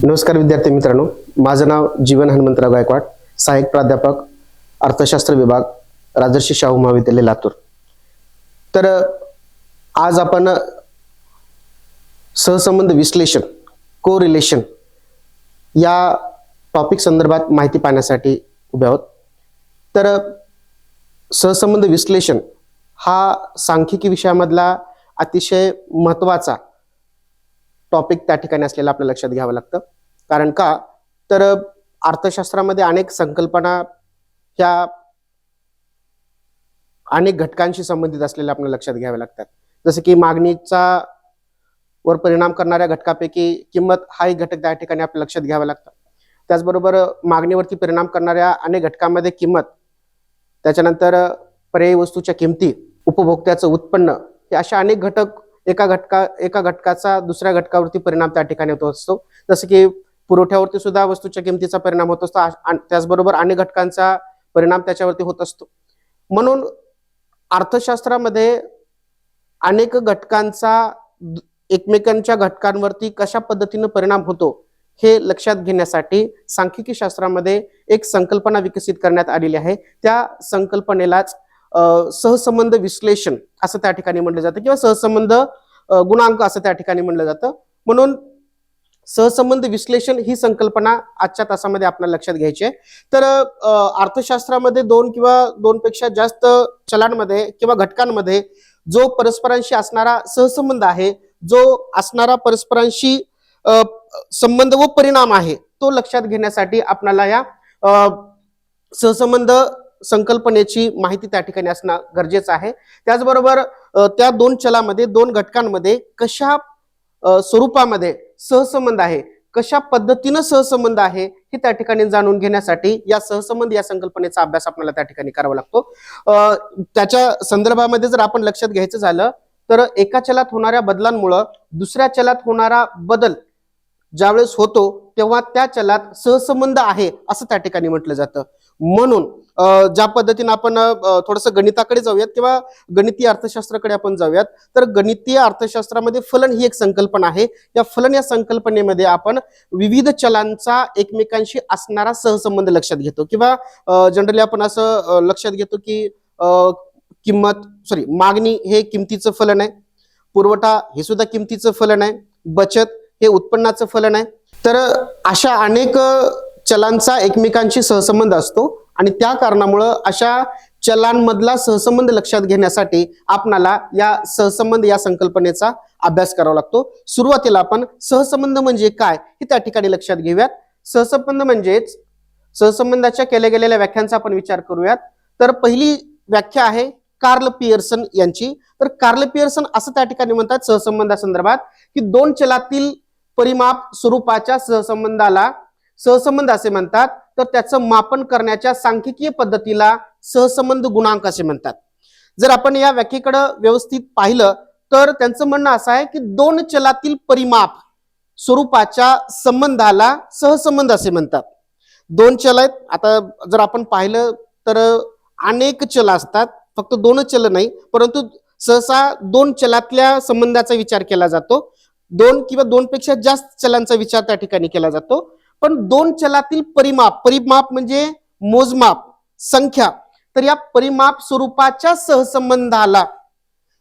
नमस्कार विद्यार्थी मित्रांनो, माझं नाव जीवन हनुमंतराव गायकवाड, सहाय्यक प्राध्यापक अर्थशास्त्र विभाग, राजर्षी शाहू महाविद्यालय लातूर। तर आज आपण सहसंबंध विश्लेषण कोरिलेशन या टॉपिक संदर्भात माहिती पाहण्यासाठी उभे आहोत। तर सहसंबंध विश्लेषण हा सांख्यिकी विषयामधला अतिशय महत्त्वाचा टॉपिक त्या ठिकाणी असलेला आपल्या लक्षात घ्यावं लागतं। कारण का तर अर्थशास्त्रामध्ये अनेक संकल्पना ह्या अनेक घटकांशी संबंधित असलेल्या आपल्याला लक्षात घ्याव्या लागतात। जसं की मागणीचा वर परिणाम करणाऱ्या घटकापैकी किंमत हा एक घटक त्या ठिकाणी आपल्या लक्षात घ्यावा लागतं। त्याचबरोबर मागणीवरती परिणाम करणाऱ्या अनेक घटकांमध्ये किंमत, त्याच्यानंतर पर्यायी वस्तूच्या किमती, उपभोक्त्याचं उत्पन्न, हे अशा अनेक घटक एका घटकाचा दुसऱ्या घटकावरती परिणाम त्या ठिकाणी होत असतो। जसं की पुरवठ्यावरती सुद्धा वस्तूच्या किमतीचा परिणाम होत असतो, त्याचबरोबर अनेक घटकांचा परिणाम त्याच्यावरती होत असतो। म्हणून अर्थशास्त्रामध्ये अनेक घटकांचा एकमेकांच्या घटकांवरती कशा पद्धतीने परिणाम होतो हे लक्षात घेण्यासाठी सांख्यिकी शास्त्रामध्ये एक संकल्पना विकसित करण्यात आलेली आहे। त्या संकल्पनेलाच सहसंबंध विश्लेषण असं त्या ठिकाणी म्हटलं जातं किंवा सहसंबंध गुणांक असं त्या ठिकाणी म्हटलं जातं। म्हणून सहसंबंध विश्लेषण ही संकल्पना आजच्या तासामध्ये आपल्याला लक्षात घ्यायची आहे। तर अर्थशास्त्रामध्ये दोन किंवा दोनपेक्षा जास्त चलांमध्ये किंवा घटकांमध्ये जो परस्परांशी असणारा सहसंबंध आहे, जो असणारा परस्परांशी संबंध व परिणाम आहे, तो लक्षात घेण्यासाठी आपल्याला या सहसंबंध संकल्पनेची माहिती त्या ठिकाणी असणं गरजेचं आहे। त्याचबरोबर त्या दोन चलामध्ये दोन घटकांमध्ये कशा स्वरूपामध्ये सहसंबंध आहे, कशा पद्धतीने सहसंबंध आहे हे त्या ठिकाणी जाणून घेण्यासाठी या सहसंबंध या संकल्पनेचा अभ्यास आपल्याला त्या ठिकाणी करावा लागतो। त्याच्या संदर्भामध्ये जर आपण लक्षात घ्यायचं झालं तर एका चलात होणाऱ्या बदलांमुळे दुसऱ्या चलात होणारा बदल ज्यावेळेस होतो तेव्हा त्या चलात सहसंबंध आहे असं त्या ठिकाणी म्हटलं जातं। म्हणून ज्या पद्धतीने आपण थोडंसं गणिताकडे जाऊयात किंवा गणितीय अर्थशास्त्राकडे आपण जाऊयात, तर गणितीय अर्थशास्त्रामध्ये फलन ही एक संकल्पना आहे। या फलन या संकल्पनेमध्ये आपण विविध चलांचा एकमेकांशी असणारा सहसंबंध लक्षात घेतो किंवा जनरली आपण असं लक्षात घेतो की मागणी हे किमतीचं फलन आहे, पुरवठा हे सुद्धा किमतीचं फलन आहे, बचत हे उत्पन्नाचं फलन आहे। तर अशा अनेक चलांचा एकमेकांशी सहसंबंध असतो आणि त्या कारणामुळे अशा चलांमधला सहसंबंध लक्षात घेण्यासाठी आपणाला या सहसंबंध या संकल्पनेचा अभ्यास करावा लागतो। सुरुवातीला आपण सहसंबंध म्हणजे काय हे त्या ठिकाणी लक्षात घेऊयात। सहसंबंध म्हणजेच सहसंबंधाच्या केल्या गेलेल्या व्याख्यांचा आपण विचार करूयात। तर पहिली व्याख्या आहे कार्ल पियर्सन यांची। तर कार्ल पियर्सन असं त्या ठिकाणी म्हणतात सहसंबंधासंदर्भात की दोन चलातील परिमाप स्वरूपाच्या सहसंबंधाला सहसंबंध असे म्हणतात। तर त्याचं मापन करण्याच्या सांख्यिकीय पद्धतीला सहसंबंध गुणांक असे म्हणतात। जर आपण या व्याख्येकडे व्यवस्थित पाहिलं तर त्यांचं म्हणणं असं आहे की दोन चलातील परिमाप स्वरूपाच्या संबंधाला सहसंबंध असे म्हणतात। दोन चल आहेत, आता जर आपण पाहिलं तर अनेक चल असतात, फक्त दोनच चल नाही, परंतु सहसा दोन चलातल्या संबंधाचा विचार केला जातो, दोन किंवा दोनपेक्षा जास्त चलांचा विचार त्या ठिकाणी केला जातो। पण दोन चलातील परिमाप म्हणजे मोजमाप, संख्या, तर या परिमाप स्वरूपाच्या सहसंबंधाला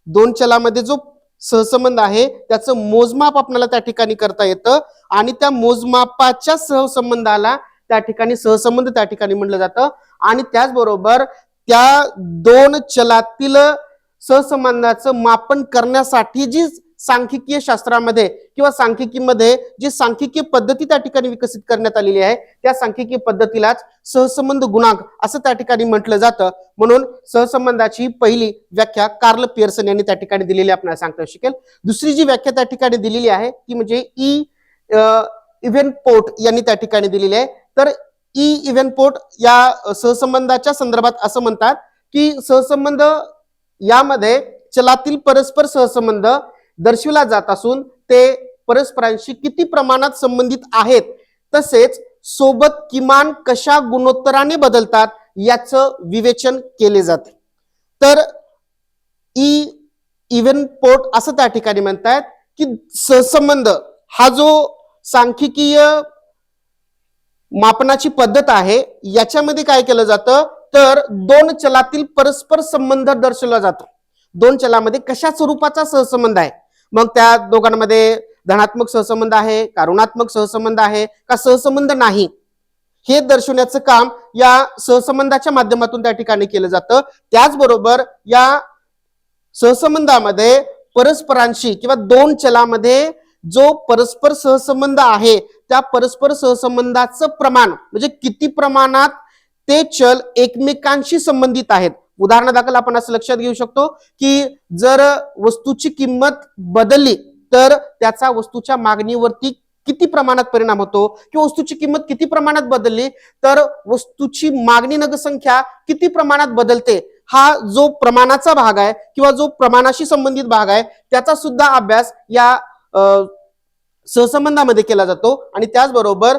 दोन चलामध्ये जो सहसंबंध आहे त्याचं मोजमाप आपल्याला त्या ठिकाणी करता येतं आणि त्या मोजमापाच्या सहसंबंधाला त्या ठिकाणी सहसंबंध त्या ठिकाणी म्हटलं जातं। आणि त्याचबरोबर त्या दोन चलातील सहसंबंधाचं मापन करण्यासाठी जी सांख्यिकीय शास्त्रामध्ये किंवा सांख्यिकीमध्ये जी सांख्यिकीय पद्धती त्या ठिकाणी विकसित करण्यात आलेली आहे त्या सांख्यिकीय पद्धतीलाच सहसंबंध गुणांक असं त्या ठिकाणी म्हटलं जातं। म्हणून सहसंबंधाची पहिली व्याख्या कार्ल पियर्सन यांनी त्या ठिकाणी दिलेली आपल्याला सांगता शिकेल। दुसरी जी व्याख्या त्या ठिकाणी दिलेली आहे ती म्हणजे इव्हेनपोर्ट यांनी त्या ठिकाणी दिलेली आहे। तर इव्हेनपोर्ट या सहसंबंधाच्या संदर्भात असं म्हणतात की सहसंबंध यामध्ये चलातील परस्पर सहसंबंध दर्शविला जात असून ते परस्परांशी किती प्रमाणात संबंधित आहेत, तसेच सोबत किमान कशा गुणोत्तराने बदलतात याचं विवेचन केले जाते। तर इव्हेनपोर्ट असं त्या ठिकाणी म्हणतात की सहसंबंध हा जो सांख्यिकीय मापनाची पद्धत आहे याच्यामध्ये काय केलं जातं तर दोन चलातील परस्पर संबंध दर्शवला जातो. दोन चलामध्ये कशा स्वरूपाचा सहसंबंध आहे, मग त्या दोघांमध्ये धनात्मक सहसंबंध आहे का ऋणात्मक सहसंबंध आहे का सहसंबंध नाही, हे दर्शवण्याचं काम या सहसंबंधाच्या माध्यमातून त्या ठिकाणी केलं जातं. त्याचबरोबर या सहसंबंधामध्ये परस्परांशी किंवा दोन चलामध्ये जो परस्पर सहसंबंध आहे त्या परस्पर सहसंबंधाचं प्रमाण म्हणजे किती प्रमाणात ते चल एकमेकांशी संबंधित आहेत. उदाहरणादाखल आपण असं लक्षात घेऊ शकतो की जर वस्तूची किंमत बदलली तर त्याचा वस्तूच्या मागणीवरती किती प्रमाणात परिणाम होतो, किंवा वस्तूची किंमत किती प्रमाणात बदलली तर वस्तूची मागणी नगसंख्या किती प्रमाणात बदलते. हा जो प्रमाणाचा भाग आहे किंवा जो प्रमाणाशी संबंधित भाग आहे त्याचा सुद्धा अभ्यास या सहसंबंधामध्ये केला जातो. आणि त्याचबरोबर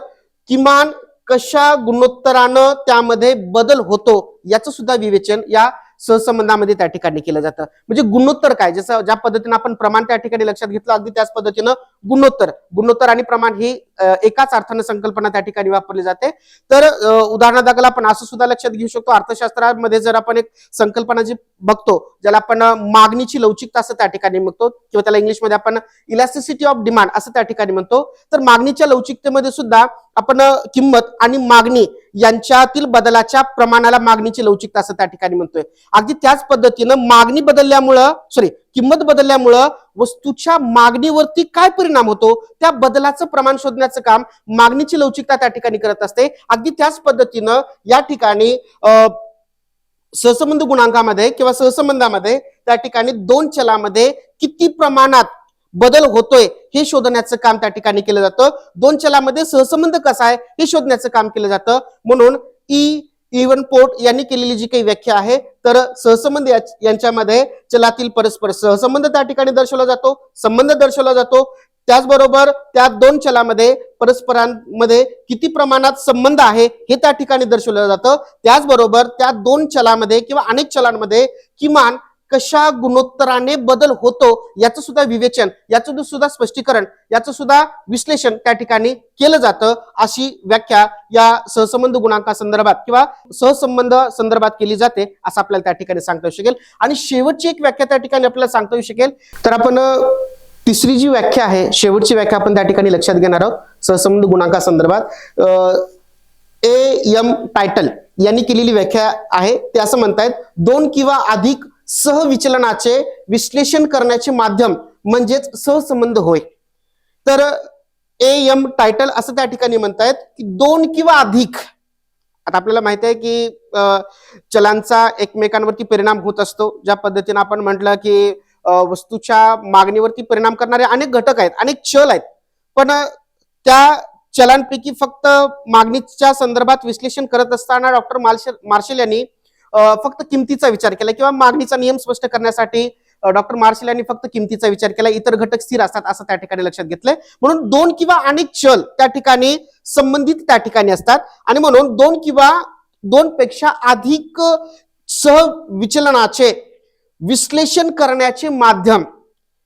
किमान कशा गुणोत्तरानं त्यामध्ये बदल होतो याचं सुद्धा विवेचन या सहसंबंधामध्ये त्या ठिकाणी केलं जातं. म्हणजे गुणोत्तर काय, जसं ज्या पद्धतीने आपण प्रमाण त्या ठिकाणी लक्षात घेतलं अगदी त्याच पद्धतीनं गुणोत्तर आणि प्रमाण ही एकाच अर्थानं संकल्पना त्या ठिकाणी वापरली जाते. तर उदाहरणादाखल आपण असं सुद्धा लक्षात घेऊ शकतो, अर्थशास्त्रामध्ये जर आपण एक संकल्पना जी बघतो ज्याला आपण मागणीची लवचिकता असं त्या ठिकाणी म्हणतो किंवा त्याला इंग्लिशमध्ये आपण इलास्टिसिटी ऑफ डिमांड असं त्या ठिकाणी म्हणतो. तर मागणीच्या लवचिकतेमध्ये सुद्धा आपण किंमत आणि मागणी यांच्यातील बदलाच्या प्रमाणाला मागणीची लवचिकता असं त्या ठिकाणी म्हणतोय. अगदी त्याच पद्धतीनं किंमत बदलल्यामुळं वस्तूच्या मागणीवरती काय परिणाम होतो त्या बदलाचं प्रमाण शोधण्याचं काम मागणीची लवचिकता त्या ठिकाणी करत असते. अगदी त्याच पद्धतीनं या ठिकाणी सहसंबंध गुणांकामध्ये किंवा सहसंबंधामध्ये त्या ठिकाणी दोन चलामध्ये किती प्रमाणात बदल होतोय हे शोधण्याचं काम त्या ठिकाणी केलं जातं. दोन चलामध्ये सहसंबंध कसा आहे हे शोधण्याचं काम केलं जातं. म्हणून इव्हनपोर्ट यांनी केलेली जी काही व्याख्या आहे तर सहसंबंध यांच्यामध्ये चलातील परस्पर सहसंबंध त्या ठिकाणी दर्शवला जातो, संबंध दर्शवला जातो. त्याचबरोबर त्या दोन चलामध्ये परस्परांमध्ये किती प्रमाणात संबंध आहे हे त्या ठिकाणी दर्शवलं जातं. त्याचबरोबर त्या दोन चलामध्ये किंवा अनेक चलांमध्ये किमान कशा गुणोत्तराने बदल होतो याचं सुद्धा विवेचन, याचं सुद्धा स्पष्टीकरण, याचं सुद्धा विश्लेषण त्या ठिकाणी केलं जातं. अशी व्याख्या या सहसंबंध गुणांकासंदर्भात किंवा सहसंबंध संदर्भात केली जाते असं आपल्याला त्या ठिकाणी सांगता येऊ शकेल. आणि शेवटची एक व्याख्या त्या ठिकाणी आपल्याला सांगता येऊ शकेल. तर आपण तिसरी जी व्याख्या आहे, शेवटची व्याख्या आपण त्या ठिकाणी लक्षात घेणार आहोत सहसंबंध गुणांकासंदर्भात. एम टायटल यांनी केलेली व्याख्या आहे. ते असं म्हणतायत, दोन किंवा अधिक सहविचलनाचे विश्लेषण करण्याचे माध्यम म्हणजेच सहसंबंध होय. तर एम टायटल असं त्या ठिकाणी म्हणतायत की दोन किंवा अधिक, आता आपल्याला माहिती आहे की चलांचा एकमेकांवरती परिणाम होत असतो. ज्या पद्धतीने आपण म्हटलं की वस्तूच्या मागणीवरती परिणाम करणारे अनेक घटक आहेत, अनेक चल आहेत, पण त्या चलांपैकी फक्त मागणीच्या संदर्भात विश्लेषण करत असताना डॉक्टर मार्शल यांनी फक्त किमतीचा विचार केला किंवा मागणीचा नियम स्पष्ट करण्यासाठी डॉक्टर मार्शल यांनी फक्त किमतीचा विचार केला, इतर घटक स्थिर असतात असं त्या ठिकाणी लक्षात घेतलंय. म्हणून दोन किंवा अनेक चल त्या ठिकाणी संबंधित त्या ठिकाणी असतात आणि म्हणून दोन किंवा दोनपेक्षा अधिक सहविचलनाचे विश्लेषण करण्याचे माध्यम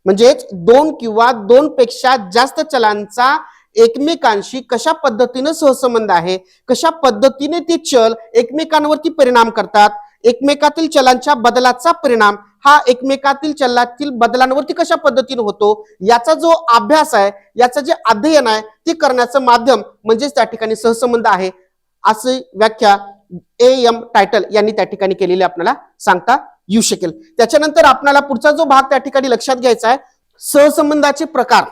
म्हणजेच दोन किंवा दोनपेक्षा जास्त चलांचा एकमेकांशी कशा पद्धतीने सहसंबंध आहे, कशा पद्धतीने ते चल एकमेकांवरती परिणाम करतात, एकमेकातील चलांच्या बदलाचा परिणाम हा एकमेकातील चलातील बदलांवरती कशा पद्धतीने होतो याचा जो अभ्यास आहे, याचं जे अध्ययन आहे ते करण्याचं माध्यम म्हणजेच त्या ठिकाणी सहसंबंध आहे. अशी व्याख्या एम टायटल यांनी त्या ठिकाणी केलेली आपल्याला सांगता येऊ शकेल. त्याच्यानंतर आपल्याला पुढचा जो भाग त्या ठिकाणी लक्षात घ्यायचा आहे, सहसंबंधाचे प्रकार.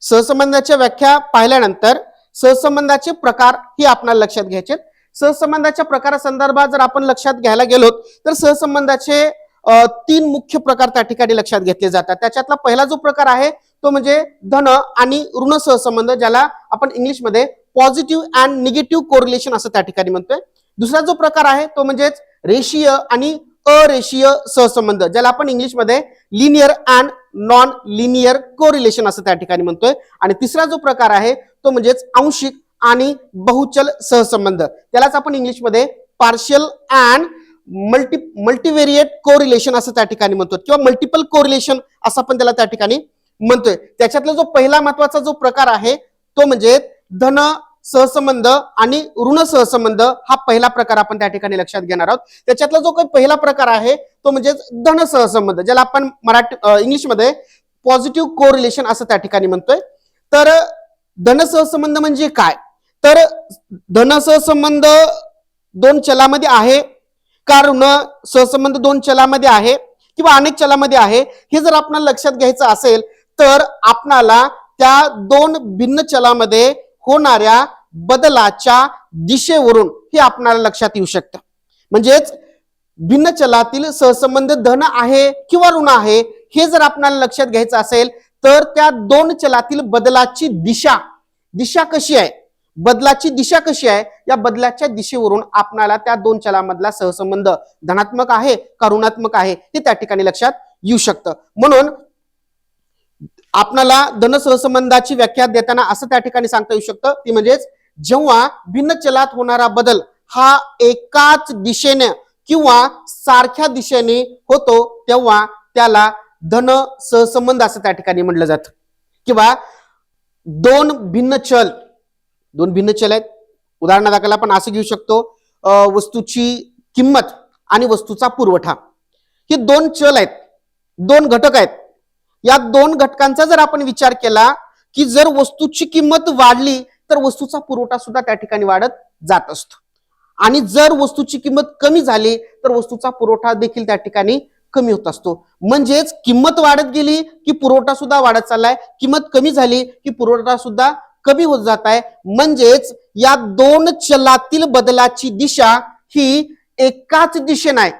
सहसंबंधाच्या व्याख्या पाहिल्यानंतर सहसंबंधाचे प्रकार हे आपल्याला लक्षात घ्यायचे. सहसंबंधाच्या प्रकारासंदर्भात जर आपण लक्षात घ्यायला गेलो तर सहसंबंधाचे तीन मुख्य प्रकार त्या ठिकाणी लक्षात घेतले जातात. त्याच्यातला पहिला जो प्रकार आहे तो म्हणजे धन आणि ऋण सहसंबंध, ज्याला आपण इंग्लिशमध्ये पॉझिटिव्ह अँड निगेटिव्ह कोरिलेशन असं त्या ठिकाणी म्हणतोय. दुसरा जो प्रकार आहे तो म्हणजेच रेषीय आणि अरेषीय सहसंबंध, ज्याला आपण इंग्लिशमध्ये linear and non linear correlation असं त्या ठिकाणी म्हणतोय. आणि तिसरा जो प्रकार आहे तो म्हणजेच आंशिक आणि बहुचल सहसंबंध, त्यालाच आपण इंग्लिशमध्ये पार्शियल अँड मल्टीव्हेरिएट कोरिलेशन असं त्या ठिकाणी म्हणतो किंवा मल्टिपल कोरिलेशन असं आपण त्याला त्या ठिकाणी म्हणतोय. त्याच्यातला जो पहिला महत्वाचा जो प्रकार आहे तो म्हणजे धन सहसंबंध आणि ऋण सहसंबंध हा पहिला प्रकार आपण त्या ठिकाणी लक्षात घेणार आहोत. त्याच्यातला जो काही पहिला प्रकार आहे तो म्हणजे धन सहसंबंध, ज्याला आपण इंग्लिशमध्ये पॉझिटिव्ह कोरिलेशन असं त्या ठिकाणी म्हणतोय. तर धन सहसंबंध म्हणजे काय? तर धन सहसंबंध दोन चलामध्ये आहे का ऋण सहसंबंध दोन चलामध्ये आहे किंवा अनेक चलामध्ये आहे, हे जर आपल्याला लक्षात घ्यायचं असेल तर आपणाला त्या दोन भिन्न चलामध्ये होणाऱ्या बदलाच्या दिशेवरून हे आपल्याला लक्षात येऊ शकतं. म्हणजेच भिन्न चलातील सहसंबंध धन आहे किंवा ऋण आहे हे जर आपल्याला लक्षात घ्यायचं असेल तर त्या दोन चलातील बदलाची दिशा कशी आहे, बदलाची दिशा कशी आहे, या बदलाच्या दिशेवरून आपल्याला त्या दोन चलामधला सहसंबंध धनात्मक आहे का ऋणात्मक आहे हे त्या ठिकाणी लक्षात येऊ शकतं. म्हणून आपल्याला धन सहसंबंधाची व्याख्या देताना असं त्या ठिकाणी सांगता येऊ शकतं, ती म्हणजेच जेव्हा भिन्न चलात होणारा बदल हा एकाच दिशेने किंवा सारख्या दिशेने होतो तेव्हा त्याला धन सहसंबंध असं त्या ठिकाणी म्हटलं जातं. किंवा दोन भिन्न चल आहेत, उदाहरणादाखल आपण असं घेऊ शकतो, वस्तूची किंमत आणि वस्तूचा पुरवठा, हे दोन चल आहेत, दोन घटक आहेत. या दोन घटकांचा जर आपण विचार केला की जर वस्तूची किंमत वाढली तर वस्तूचा पुरवठा सुद्धा त्या ठिकाणी वाढत जात असतो, आणि जर वस्तूची किंमत कमी झाली तर वस्तूचा पुरवठा देखील त्या ठिकाणी कमी होत असतो. म्हणजेच किंमत वाढत गेली की पुरवठा सुद्धा वाढत चाललाय, किंमत कमी झाली की पुरवठा सुद्धा कमी होत जात आहे. म्हणजेच या दोन चलातील बदलाची दिशा ही एकाच दिशेने आहे,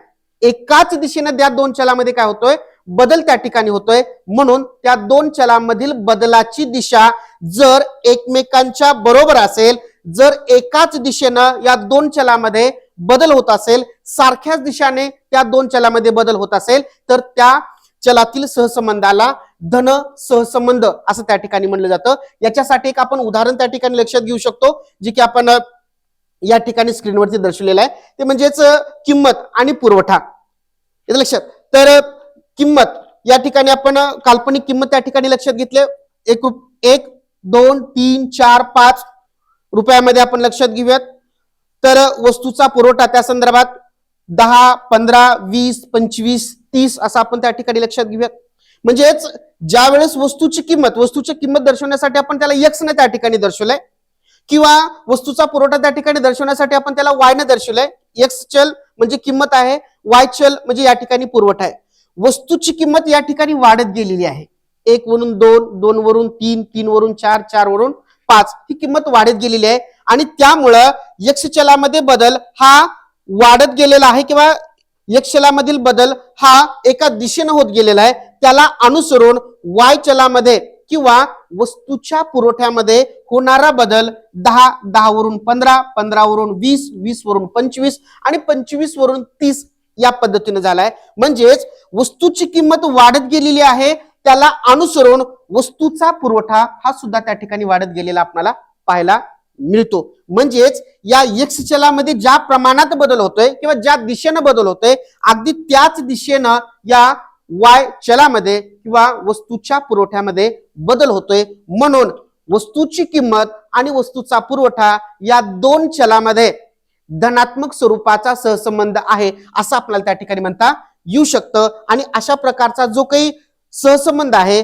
एकाच दिशेने त्या दोन चलामध्ये काय होतोय, बदल त्या ठिकाणी होतोय. म्हणून त्या दोन चलांमधील बदलाची दिशा जर एकमेकांच्या बरोबर असेल, जर एकाच दिशेनं या दोन चलामध्ये बदल होत असेल, सारख्याच दिशेने त्या दोन चलामध्ये बदल होत असेल तर त्या चलातील सहसंबंधाला धन सहसंबंध असं त्या ठिकाणी म्हणलं जातं. याच्यासाठी एक आपण उदाहरण त्या ठिकाणी लक्षात घेऊ शकतो, जे की आपण या ठिकाणी स्क्रीनवरती दर्शवलेलं आहे, ते म्हणजेच किंमत आणि पुरवठा. येतं लक्षात? तर किंमत या ठिकाणी आपण काल्पनिक किंमत त्या ठिकाणी लक्षात घेतले, 1, 2, 3, 4, 5 रुपयामध्ये आपण लक्षात घेऊयात. तर वस्तूचा पुरवठा त्या संदर्भात 10, 15, 20, 25, 30 असं आपण त्या ठिकाणी लक्षात घेऊयात. म्हणजेच ज्या वेळेस वस्तूची किंमत दर्शवण्यासाठी आपण त्याला x ने त्या ठिकाणी दर्शवलंय, किंवा वस्तूचा पुरवठा त्या ठिकाणी दर्शवण्यासाठी आपण त्याला y ने दर्शवलंय. x चल म्हणजे किंमत आहे, y चल म्हणजे या ठिकाणी पुरवठा आहे. वस्तूची किंमत या ठिकाणी वाढत गेलेली आहे, 1 वरून 2, 2 वरून 3, 3 वरून 4, 4 वरून 5 ही किंमत वाढत गेलेली आहे. आणि त्यामुळं x चलामध्ये बदल हा वाढत गेलेला आहे किंवा x चलामधील बदल हा एका दिशेने होत गेलेला आहे. त्याला अनुसरून y चलामध्ये किंवा वस्तूच्या पुरवठ्यामध्ये होणारा बदल 10, 10 वरून 15, 15 वरून 20, 20 वरून 25 आणि 25 वरून 30 या पद्धतीने झालाय. म्हणजेच वस्तूची किंमत वाढत गेलेली आहे, त्याला अनुसरून वस्तूचा पुरवठा हा सुद्धा त्या ठिकाणी वाढत गेलेला आपल्याला पाहायला मिळतो. म्हणजेच या x चलामध्ये ज्या प्रमाणात बदल होतोय किंवा ज्या दिशेने बदल होतोय, अगदी त्याच दिशेनं या y चलामध्ये किंवा वस्तूच्या पुरवठ्यामध्ये बदल होतोय. म्हणून वस्तूची किंमत आणि वस्तूचा पुरवठा या दोन चलामध्ये धनात्मक स्वरूपाचा सहसंबंध आहे असं आपल्याला त्या ठिकाणी म्हणता येऊ शकतं. आणि अशा प्रकारचा जो काही सहसंबंध आहे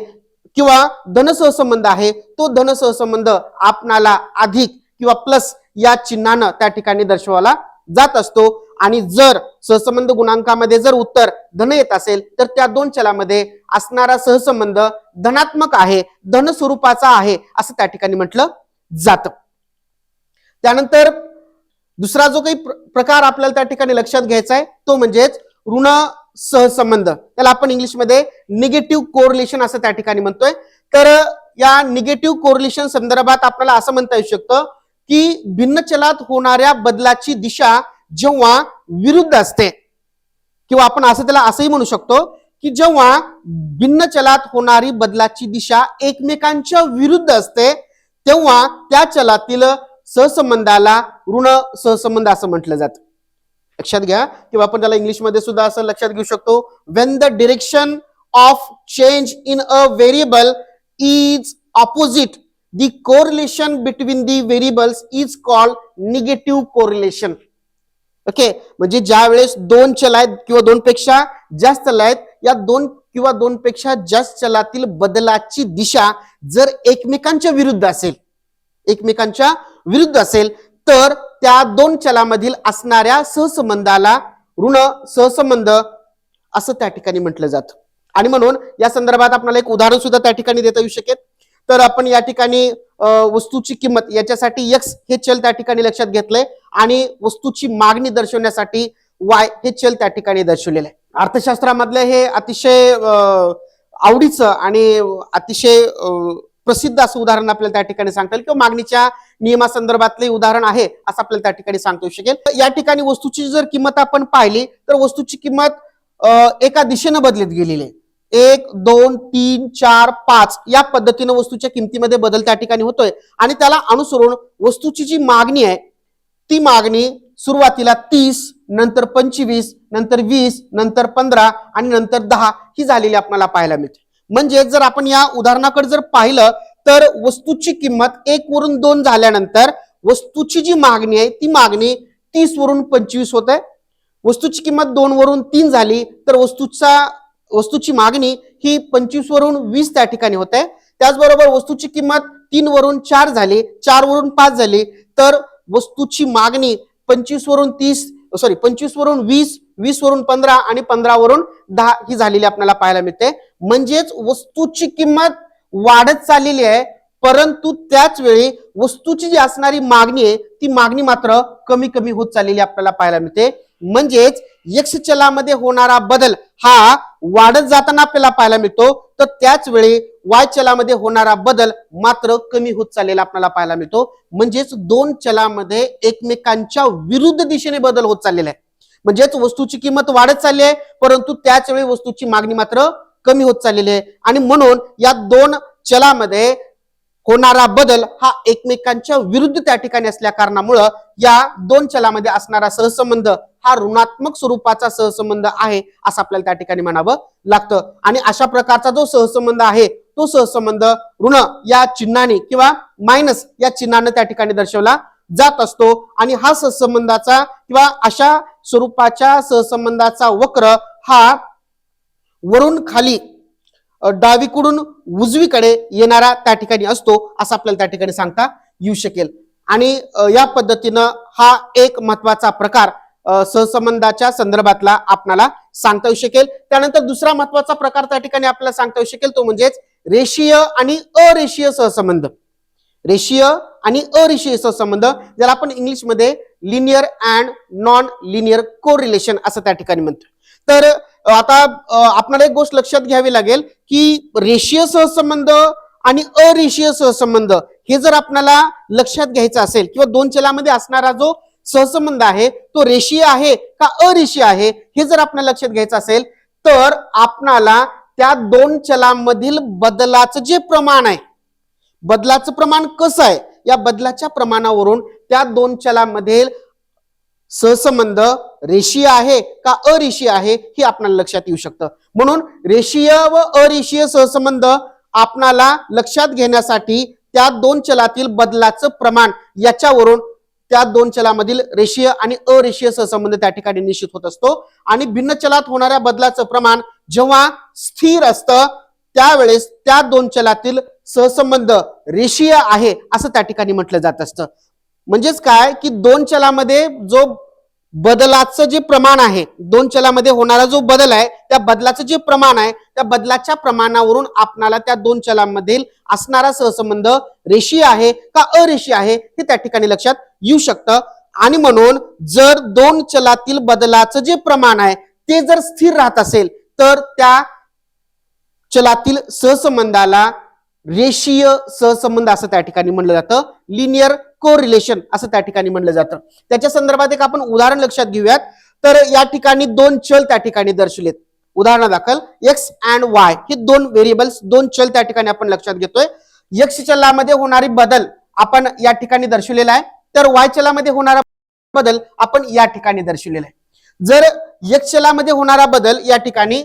किंवा धन सहसंबंध आहे, तो धन सहसंबंध आपणाला अधिक किंवा प्लस या चिन्हानं त्या ठिकाणी दर्शवला जात असतो. आणि जर सहसंबंध गुणांकामध्ये जर उत्तर धन येत असेल तर त्या दोन चलामध्ये असणारा सहसंबंध धनात्मक आहे, धन स्वरूपाचा आहे असं त्या ठिकाणी म्हटलं जातं. त्यानंतर दुसरा जो काही प्रकार आपल्याला त्या ठिकाणी लक्षात घ्यायचा आहे तो म्हणजेच ऋण सहसंबंध, त्याला आपण इंग्लिशमध्ये निगेटिव्ह कोरिलेशन असं त्या ठिकाणी म्हणतोय. तर या निगेटिव्ह कोरिलेशन संदर्भात आपल्याला असं म्हणता येऊ शकतं की भिन्न चलात होणाऱ्या बदलाची दिशा जेव्हा विरुद्ध असते, किंवा आपण असं त्याला असंही म्हणू शकतो की जेव्हा भिन्न चलात होणारी बदलाची दिशा एकमेकांच्या विरुद्ध असते तेव्हा त्या चलातील सहसंबंधाला ऋण सहसंबंध असं म्हटलं जातं. लक्षात घ्या, किंवा आपण त्याला इंग्लिशमध्ये सुद्धा असं लक्षात घेऊ शकतो, when the direction of change in a variable is opposite the correlation between the variables is called negative correlation. Okay, म्हणजे ज्या वेळेस दोन चल आहेत किंवा दोनपेक्षा जास्त चल आहेत, या दोन किंवा दोनपेक्षा जास्त चलातील बदलाची दिशा जर एकमेकांच्या विरुद्ध असेल तर त्या दोन चलामधील असणाऱ्या सहसंबंधाला ऋण सहसंबंध असं त्या ठिकाणी म्हटलं जातं. आणि म्हणून या संदर्भात आपल्याला एक उदाहरण सुद्धा त्या ठिकाणी देता येऊ शकेल. तर आपण या ठिकाणी वस्तूची किंमत याच्यासाठी x हे चल त्या ठिकाणी लक्षात घेतलंय आणि वस्तूची मागणी दर्शवण्यासाठी y हे चल त्या ठिकाणी दर्शवलेलं आहे. अर्थशास्त्रामधलं हे अतिशय आवडीचं आणि अतिशय प्रसिद्ध असं उदाहरण आपल्याला त्या ठिकाणी सांगता येईल किंवा मागणीच्या नियमासंदर्भातले उदाहरण आहे असं आपल्याला त्या ठिकाणी सांगता येऊ शकेल. या ठिकाणी वस्तूची जर किंमत आपण पाहिली तर वस्तूची किंमत एका दिशेनं बदलत गेलेली आहे. 1, 2, 3, 4, 5 या पद्धतीनं वस्तूच्या किमतीमध्ये बदल त्या ठिकाणी होतोय आणि त्याला अनुसरून वस्तूची जी मागणी आहे ती मागणी सुरुवातीला 30, नंतर 25, नंतर 20, नंतर 15 आणि नंतर 10 ही झालेली आपल्याला पाहायला मिळते. म्हणजे जर आपण या उदाहरणाकडे जर पाहिलं तर वस्तूची किंमत 1 वरून 2 झाल्यानंतर वस्तूची जी मागणी आहे ती मागणी 30 वरून 25 होत आहे. वस्तूची किंमत 2 वरून 3 झाली तर वस्तूची मागणी ही 25 वरून 20 त्या ठिकाणी होत आहे. त्याचबरोबर वस्तूची किंमत 3 वरून 4 झाली, 4 वरून 5 झाली तर वस्तूची मागणी 25 वरून 20, 20 वरून 15 आणि 15 वरून 10 ही झालेली आपल्याला पाहायला मिळते. म्हणजेच वस्तूची किंमत वाढत चाललेली आहे, परंतु त्याच वेळी वस्तूची जी असणारी मागणी आहे ती मागणी मात्र कमी कमी होत चाललेली आपल्याला पाहायला मिळते. म्हणजेच x चलामध्ये होणारा बदल हा वाढत जाताना आपल्याला पाहायला मिळतो, तर त्याच वेळी y चलामध्ये होणारा बदल मात्र कमी होत चाललेला आपल्याला पाहायला मिळतो. म्हणजेच दोन चलामध्ये एकमेकांच्या विरुद्ध दिशेने बदल होत चाललेला आहे. म्हणजेच वस्तूची किंमत वाढत चालली आहे, परंतु त्याच वेळी वस्तूची मागणी मात्र कमी होत चाललेली आहे आणि म्हणून या दोन चलामध्ये होणारा बदल हा एकमेकांच्या विरुद्ध त्या ठिकाणी असल्या कारणामुळे या दोन चलामध्ये असणारा सहसंबंध हा ऋणात्मक स्वरूपाचा सहसंबंध आहे असं आपल्याला त्या ठिकाणी म्हणावं लागतं. आणि अशा प्रकारचा जो सहसंबंध आहे तो सहसंबंध ऋण या चिन्हाने किंवा मायनस या चिन्हाने त्या ठिकाणी दर्शवला जात असतो. आणि हा सहसंबंधाचा किंवा अशा स्वरूपाच्या सहसंबंधाचा वक्र हा वरून खाली डावीकडून उजवीकडे येणारा त्या ठिकाणी असतो असं आपल्याला त्या ठिकाणी सांगता येऊ शकेल. आणि या पद्धतीनं हा एक महत्वाचा प्रकार सहसंबंधाच्या संदर्भातला आपल्याला सांगता येऊ शकेल. त्यानंतर दुसरा महत्वाचा प्रकार त्या ठिकाणी आपल्याला सांगता येऊ शकेल तो म्हणजेच रेषीय आणि अरेषीय सहसंबंध. रेषीय आणि अरेषीय सहसंबंध ज्याला आपण इंग्लिशमध्ये linear and non linear correlation असं त्या ठिकाणी म्हणतो. तर आता आपल्याला एक गोष्ट लक्षात घ्यावी लागेल की रेषीय सहसंबंध आणि अरेषीय सहसंबंध हे जर आपल्याला लक्षात घ्यायचं असेल किंवा दोन चलामध्ये असणारा जो सहसंबंध आहे तो रेषीय आहे का अरेषीय आहे हे जर आपल्याला लक्षात घ्यायचं असेल तर आपणाला त्या दोन चलांमधील बदलाचं जे प्रमाण आहे, बदलाचं प्रमाण कसं आहे, या बदलाच्या प्रमाणावरून त्या दोन चलांमधील सहसंबंध रेषीय आहे का अरेषीय आहे हे आपल्याला लक्षात येऊ शकतं. म्हणून रेषीय व अरेषीय सहसंबंध आपणाला लक्षात घेण्यासाठी त्या दोन चलातील बदलाचं प्रमाण याच्यावरून त्या दोन चलामधील रेषीय आणि अरेषीय सहसंबंध त्या ठिकाणी निश्चित होत असतो. आणि भिन्न चलात होणाऱ्या बदलाचं प्रमाण जेव्हा स्थिर असतं त्यावेळेस त्या दोन चलातील सहसंबंध रेषीय आहे असं त्या ठिकाणी म्हटलं जात असतं. म्हणजेच काय की दोन चलामध्ये जो बदलाचं जे प्रमाण आहे, दोन चलामध्ये होणारा जो बदल आहे त्या बदलाचं जे प्रमाण आहे त्या बदलाच्या प्रमाणावरून आपणाला त्या दोन चलांमधील असणारा सहसंबंध रेषीय आहे का अरेषीय आहे हे त्या ठिकाणी लक्षात येऊ शकतं. आणि म्हणून जर दोन चलातील बदलाचं जे प्रमाण आहे ते जर स्थिर राहत असेल तर त्या चलातील सहसंबंधाला रेषीय सहसंबंध असं त्या ठिकाणी म्हणलं जातं, लिनियर कोरिलेशन असं त्या ठिकाणी म्हणलं जातं. त्याच्या संदर्भात एक आपण उदाहरण लक्षात घेऊयात. तर या ठिकाणी दोन चल त्या ठिकाणी दर्शवलेत. उदाहरणादाखल एक्स अँड वाय हे दोन व्हेरिएबल्स, दोन चल त्या ठिकाणी आपण लक्षात घेतोय. एक्स चलामध्ये होणारी बदल आपण या ठिकाणी दर्शवलेला आहे, तर वाय चलामध्ये होणारा बदल आपण या ठिकाणी दर्शवलेला आहे. जर एक्स चलामध्ये होणारा बदल या ठिकाणी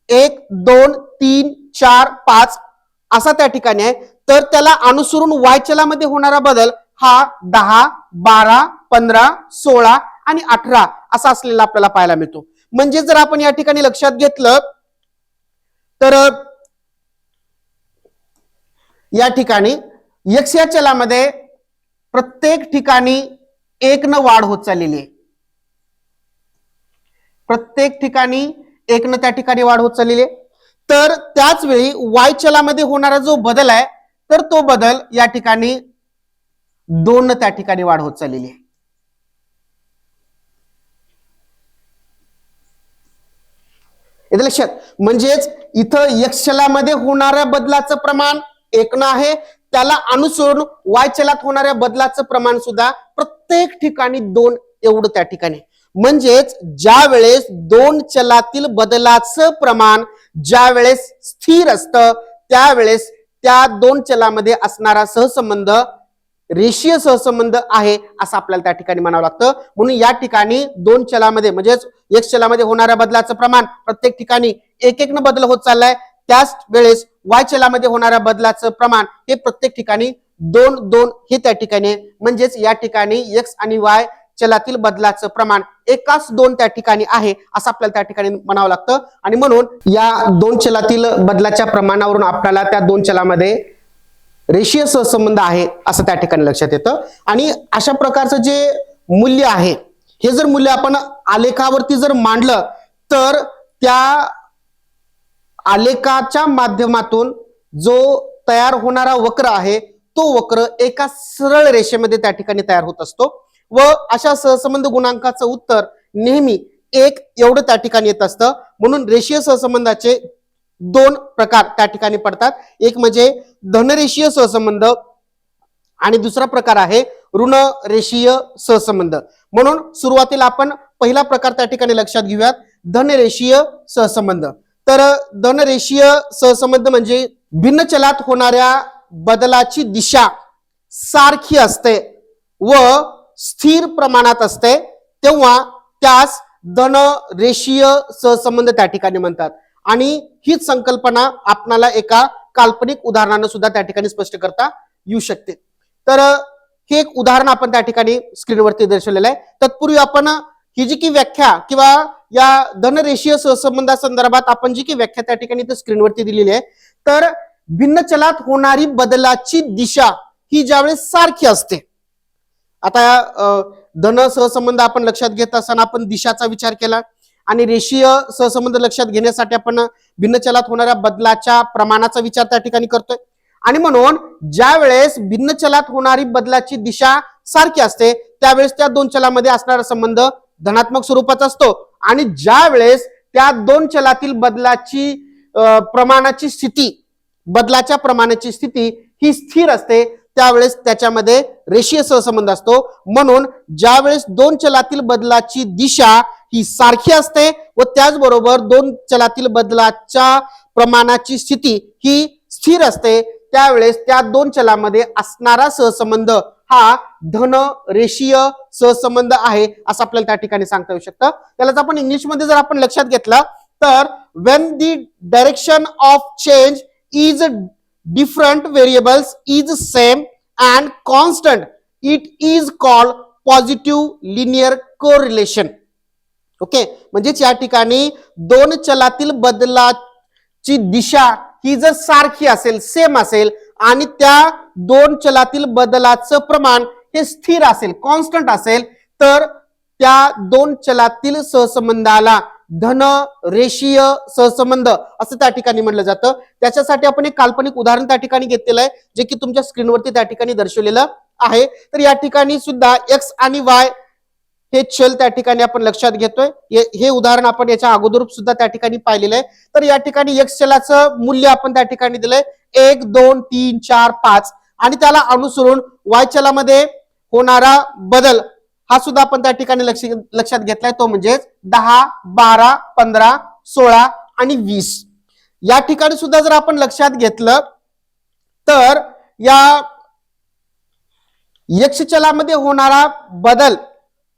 1, 2, 3, 4, 5 असा त्या ठिकाणी आहे, तर त्याला अनुसरून वाय चलामध्ये होणारा बदल हा 10, 12, 15, 16 आणि 18 असा असलेला आपल्याला पाहायला मिळतो. म्हणजे जर आपण या ठिकाणी लक्षात घेतलं तर या ठिकाणी x या चलामध्ये प्रत्येक ठिकाणी 1 न वाढ होत चाललेली आहे. प्रत्येक ठिकाणी 1 न त्या ठिकाणी वाढ होत चाललेली आहे. तर त्याच वेळी y चलामध्ये होणारा जो बदल आहे तर तो बदल या ठिकाणी 2 न त्या ठिकाणी वाढ होत चाललेली आहे. येते लक्षात. म्हणजेच इथं x चलामध्ये होणाऱ्या बदलाचं प्रमाण 1 न आहे, त्याला अनुसरून y चलात होणाऱ्या बदलाचं प्रमाण सुद्धा प्रत्येक ठिकाणी 2 एवढं त्या ठिकाणी. म्हणजेच ज्या वेळेस दोन चलातील बदलाचं प्रमाण ज्या वेळेस स्थिर असतं त्यावेळेस त्या दोन चलामध्ये असणारा सहसंबंध रेषीय सहसंबंध आहे असं आपल्याला त्या ठिकाणी म्हणावं लागतं. म्हणून या ठिकाणी दोन चलामध्ये म्हणजेच x चलामध्ये होणाऱ्या बदलाचं प्रमाण प्रत्येक ठिकाणी 1-1 न बदल होत चाललाय, त्याच वेळेस y चलामध्ये होणाऱ्या बदलाचं प्रमाण हे प्रत्येक ठिकाणी 2-2 हे त्या ठिकाणी. म्हणजेच या ठिकाणी x आणि y चलातील बदलाचं प्रमाण एकाच 2 त्या ठिकाणी आहे असं आपल्याला त्या ठिकाणी म्हणावं लागतं. आणि म्हणून या दोन चलातील बदलाच्या प्रमाणावरून आपल्याला त्या दोन चलामध्ये रेषीय सहसंबंध आहे असं त्या ठिकाणी लक्षात येतं. आणि अशा प्रकारचं जे मूल्य आहे हे जर मूल्य आपण आलेखावरती जर मांडलं तर त्या आलेखाच्या माध्यमातून जो तयार होणारा वक्र आहे तो वक्र एका सरळ रेषेमध्ये त्या ठिकाणी तयार होत असतो व अशा सहसंबंध गुणांकाचं उत्तर नेहमी 1 एवढं त्या ठिकाणी येत असतं. म्हणून रेषीय सहसंबंधाचे 2 प्रकार त्या ठिकाणी पडतात. एक म्हणजे धनरेषीय सहसंबंध आणि दुसरा प्रकार आहे ऋण रेषीय सहसंबंध. म्हणून सुरुवातीला आपण पहिला प्रकार त्या ठिकाणी लक्षात घेऊयात, धनरेषीय सहसंबंध. तर धनरेषीय सहसंबंध म्हणजे भिन्न चलात होणाऱ्या बदलाची दिशा सारखी असते व स्थिर प्रमाणात असते तेव्हा त्यास धनरेषीय सहसंबंध त्या ठिकाणी म्हणतात. आणि हीच संकल्पना आपल्याला एका काल्पनिक उदाहरणाने सुद्धा त्या ठिकाणी स्पष्ट करता येऊ शकते. तर हे एक उदाहरण आपण त्या ठिकाणी स्क्रीनवरती दर्शवलेलं आहे. तत्पूर्वी आपण ही जी की व्याख्या किंवा या धनरेषीय सहसंबंधासंदर्भात आपण जी की व्याख्या त्या ठिकाणी स्क्रीनवरती दिलेली आहे, तर भिन्न चलात होणारी बदलाची दिशा ही ज्यावेळेस सारखी असते. आता धन सहसंबंध आपण लक्षात घेत असताना आपण दिशाचा विचार केला आणि रेषीय सहसंबंध लक्षात घेण्यासाठी आपण भिन्न चलात होणाऱ्या बदलाच्या प्रमाणाचा विचार त्या ठिकाणी करतोय. आणि म्हणून ज्या वेळेस भिन्न चलात होणारी बदलाची दिशा सारखी असते त्यावेळेस त्या दोन चलामध्ये असणारा संबंध धनात्मक स्वरूपाचा असतो. आणि ज्या वेळेस त्या दोन चलातील बदलाची प्रमाणाची स्थिती बदलाच्या प्रमाणाची स्थिती ही स्थिर असते त्यावेळेस त्याच्यामध्ये रेषीय सहसंबंध असतो. म्हणून ज्या वेळेस दोन चलातील बदलाची दिशा ही सारखी असते व त्याचबरोबर दोन चलातील बदलाच्या प्रमाणाची स्थिती ही स्थिर असते त्यावेळेस त्या दोन चलामध्ये असणारा सहसंबंध हा धन रेषीय सहसंबंध आहे असं आपल्याला त्या ठिकाणी सांगता येऊ शकतं. त्यालाच आपण इंग्लिशमध्ये जर आपण लक्षात घेतलं तर when the direction of change is different variables is same and constant it is called positive linear correlation. Okay, म्हणजेच या ठिकाणी दोन चलातील बदलाची दिशा ही जर सारखी असेल सेम असेल आणि त्या दोन चलातील बदलाचं प्रमाण हे स्थिर असेल कॉन्स्टंट असेल तर त्या दोन चलातील सहसंबंधाला धन रेषीय सहसंबंध असं त्या ठिकाणी म्हटलं जातं. त्याच्यासाठी आपण एक काल्पनिक उदाहरण त्या ठिकाणी घेतलेलं आहे जे की तुमच्या स्क्रीनवरती त्या ठिकाणी दर्शवलेलं आहे. तर या ठिकाणी सुद्धा x आणि y हे चल त्या ठिकाणी आपण लक्षात घेतोय. हे उदाहरण आपण याच्या अगोदर सुद्धा त्या ठिकाणी पाहिलेलं आहे. तर या ठिकाणी x चलाचं मूल्य आपण त्या ठिकाणी दिलंय 1, 2, 3, 4, 5 आणि त्याला अनुसरून y चलामध्ये होणारा बदल हा सुद्धा आपण त्या ठिकाणी लक्षात घेतलाय, तो म्हणजे 10, 12, 15, 16 आणि 20. या ठिकाणी सुद्धा जर आपण लक्षात घेतलं तर या x चलामध्ये होणारा बदल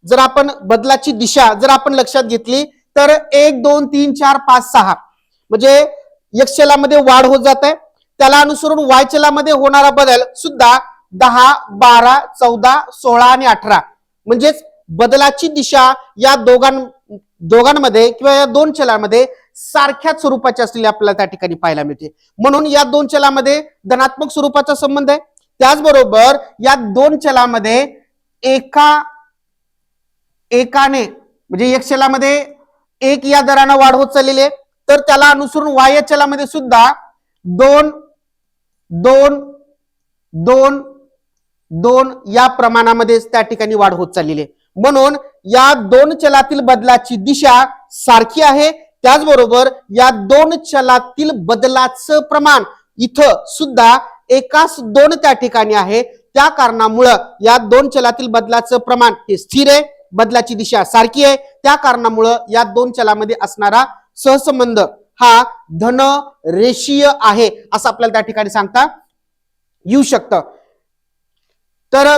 जर आपण बदलाची दिशा जर आपण लक्षात घेतली तर 1, 2, 3, 4, 5, 6 म्हणजे x चलामध्ये वाढ होत जात आहे त्याला अनुसरून वाय चलामध्ये होणारा बदल सुद्धा 10, 12, 14, 16 आणि 18 म्हणजेच बदलाची दिशा या दोघांमध्ये किंवा या दोन चलांमध्ये सारख्याच स्वरूपाची असलेली आपल्याला त्या ठिकाणी पाहायला मिळते. म्हणून या दोन चलामध्ये धनात्मक स्वरूपाचा संबंध आहे. त्याचबरोबर या दोन चलामध्ये एकाने म्हणजे एक चलामध्ये 1 या दराने वाढ होत चाललेली आहे, तर त्याला अनुसरून वाय या चलामध्ये सुद्धा 2, 2, 2, 2 या प्रमाणामध्ये त्या ठिकाणी वाढ होत चाललेली आहे. म्हणून या दोन चलातील बदलाची दिशा सारखी आहे. त्याचबरोबर या दोन चलातील बदलाचं प्रमाण इथं सुद्धा एकाच दोन त्या ठिकाणी आहे. त्या कारणामुळं या दोन चलातील बदलाचं प्रमाण हे स्थिर आहे, बदलाची दिशा सारखी आहे. त्या कारणामुळं या दोन चलामध्ये असणारा सहसंबंध हा धन रेषीय आहे असं आपल्याला त्या ठिकाणी सांगता येऊ शकतं. तर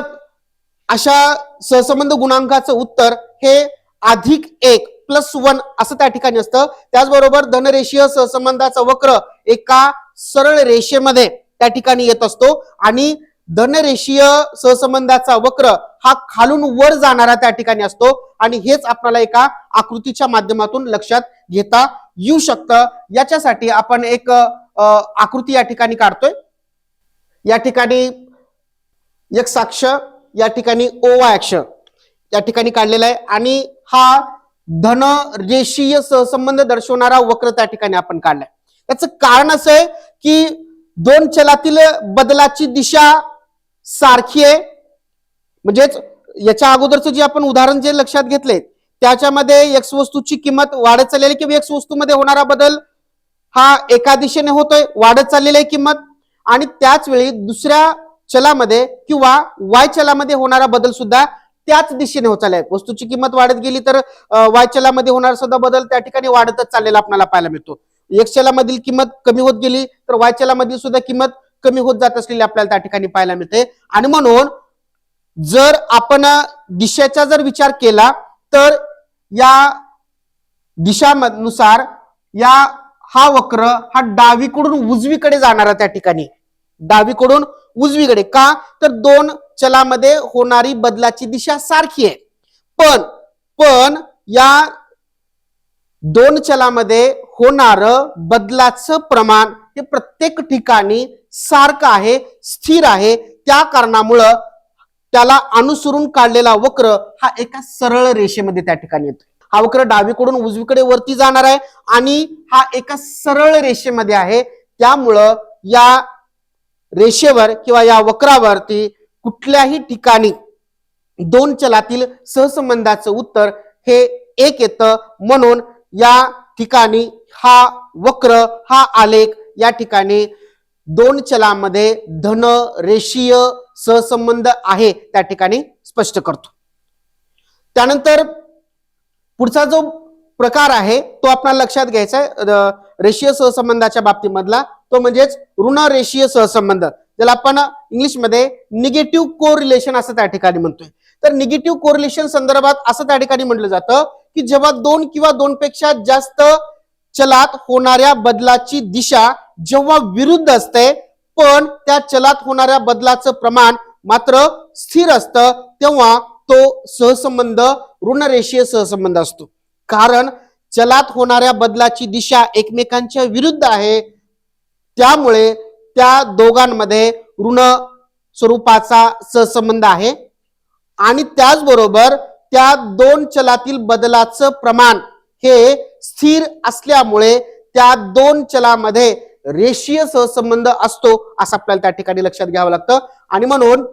अशा सहसंबंध गुणांकाचं उत्तर हे +1 +1 असं त्या ठिकाणी असतं. त्याचबरोबर धनरेषीय सहसंबंधाचा वक्र एका सरळ रेषेमध्ये त्या ठिकाणी येत असतो आणि धनरेषीय सहसंबंधाचा वक्र हा खालून वर जाणारा त्या ठिकाणी असतो आणि हेच आपल्याला एका आकृतीच्या माध्यमातून लक्षात घेता येऊ शकतं. याच्यासाठी आपण एक आकृती या ठिकाणी काढतोय. या ठिकाणी एक्स अक्ष, या ठिकाणी OY अक्ष या ठिकाणी काढलेला आहे आणि हा धन रेषीय सहसंबंध दर्शवणारा वक्र त्या ठिकाणी आपण काढलाय. याचं कारण असं आहे की दोन चलातील बदलाची दिशा सारखी आहे. म्हणजेच याच्या अगोदरचं जे आपण उदाहरण जे लक्षात घेतले त्याच्यामध्ये एक्स वस्तूची किंमत वाढत चाललेली किंवा एक्स वस्तूमध्ये होणारा बदल हा एका दिशेने होतोय, वाढत चाललेली आहे किंमत, आणि त्याच वेळी दुसऱ्या चलामध्ये किंवा वाय चलामध्ये होणारा बदल सुद्धा त्याच दिशेने होत चाललाय. वस्तूची किंमत वाढत गेली तर वाय चलामध्ये होणारा सुद्धा बदल त्या ठिकाणी वाढतच चाललेला आपल्याला पाहायला मिळतो. एक्स चलामधील किंमत कमी होत गेली तर वाय चलामधील सुद्धा किंमत कमी होत जात असलेली आपल्याला त्या ठिकाणी पाहायला मिळते. आणि म्हणून जर आपण दिशेचा जर विचार केला तर या दिशानुसार हा वक्र हा डावीकडून उजवीकडे जाणारा त्या ठिकाणी, डावीकडून उजवीकडे का तर दोन चलामध्ये होणारी बदलाची दिशा सारखी आहे. पण या दोन चलामध्ये होणार बदलाचं प्रमाण हे प्रत्येक ठिकाणी सारखं आहे, स्थिर आहे. त्या कारणामुळं त्याला अनुसरून काढलेला वक्र हा एका सरळ रेषेमध्ये त्या ठिकाणी येतो. हा वक्र डावीकडून उजवीकडे वरती जाणार आहे आणि हा एका सरळ रेषेमध्ये आहे. त्यामुळं या रेषेवर किंवा या वक्रावरती कुठल्याही ठिकाणी दोन चलातील सहसंबंधाचं उत्तर हे 1 येतं. म्हणून या ठिकाणी हा वक्र, हा आलेख या ठिकाणी दोन चलामध्ये धन रेषीय सहसंबंध आहे त्या ठिकाणी स्पष्ट करतो. त्यानंतर पुढचा जो प्रकार आहे तो आपल्याला लक्षात घ्यायचा आहे रेषीय सहसंबंधाच्या बाबतीमधला, तो म्हणजेच ऋण रेषीय सहसंबंध, ज्याला आपण इंग्लिशमध्ये निगेटिव्ह कोरिलेशन असं त्या ठिकाणी म्हणतोय. तर निगेटिव्ह कोरिलेशन संदर्भात असं त्या ठिकाणी म्हटलं जातं की जेव्हा 2 किंवा 2 पेक्षा जास्त चलात होणाऱ्या बदलाची दिशा जेव्हा विरुद्ध असते पण त्या चलात होणाऱ्या बदलाचं प्रमाण मात्र स्थिर असतं, तेव्हा तो सहसंबंध ऋणरेषीय सहसंबंध असतो. कारण चलात होणाऱ्या बदलाची दिशा एकमेकांच्या विरुद्ध आहे, त्यामुळे त्या दोघांमध्ये ऋण स्वरूपाचा सहसंबंध आहे. आणि त्याचबरोबर त्या दोन चलातील बदलाचं प्रमाण हे स्थिर असल्यामुळे त्या दोन चलामध्ये रेषीय सहसंबंध असतो असं आपल्याला त्या ठिकाणी लक्षात घ्यावं लागतं. आणि म्हणून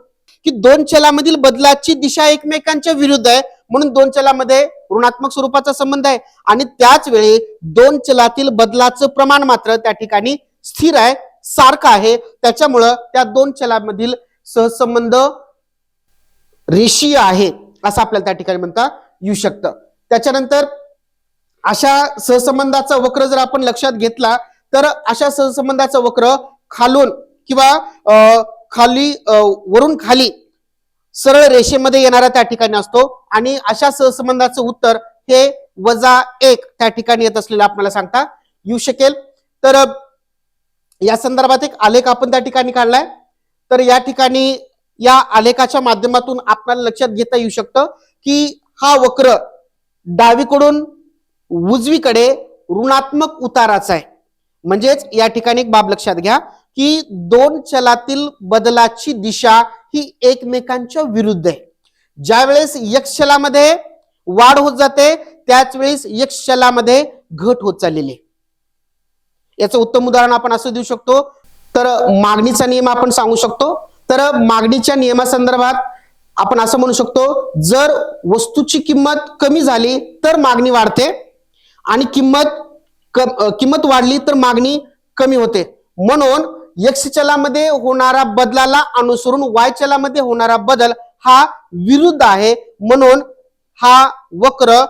की दोन चलामधील बदलाची दिशा एकमेकांच्या विरुद्ध आहे म्हणून दोन चलामध्ये ऋणात्मक स्वरूपाचा संबंध आहे आणि त्याच वेळी दोन चलातील बदलाचं प्रमाण मात्र त्या ठिकाणी स्थिर आहे, सारखं आहे. त्याच्यामुळं त्या दोन चलामधील सहसंबंध रेषीय आहे असं आपल्याला त्या ठिकाणी म्हणता येऊ शकतं. त्याच्यानंतर अशा सहसंबंधाचा वक्र जर आपण लक्षात घेतला तर अशा सहसंबंधाचा वक्र खालून किंवा वरून खाली सरळ रेषेमध्ये येणारा त्या ठिकाणी असतो आणि अशा सहसंबंधाचं उत्तर हे -1 त्या ठिकाणी येत असलेलं आपल्याला सांगता येऊ शकेल. तर या संदर्भात एक आलेख आपण त्या ठिकाणी काढलाय. तर या ठिकाणी या आलेखाच्या माध्यमातून आपल्याला लक्षात घेता येऊ शकतं की हा वक्र डावीकडून उजवीकडे ऋणात्मक उताराचा आहे. म्हणजेच या ठिकाणी एक बाब लक्षात घ्या की दोन चलातील बदलाची दिशा ही एकमेकांच्या विरुद्ध आहे. ज्या वेळेस x चलामध्ये वाढ होत जाते त्याच वेळेस x चलामध्ये घट होत चाललेली आहे. याचं उत्तम उदाहरण आपण असं देऊ शकतो. तर मागणीचा नियम आपण सांगू शकतो. तर मागणीच्या नियमासंदर्भात आपण असं म्हणू शकतो, जर वस्तूची किंमत कमी झाली तर मागणी वाढते आणि किंमत वाढली तर मागणी कमी होते. म्हणून x चलामध्ये होणारा बदलाला अनुसरून y चलामध्ये होणारा बदल हा विरुद्ध आहे. म्हणून हा वक्र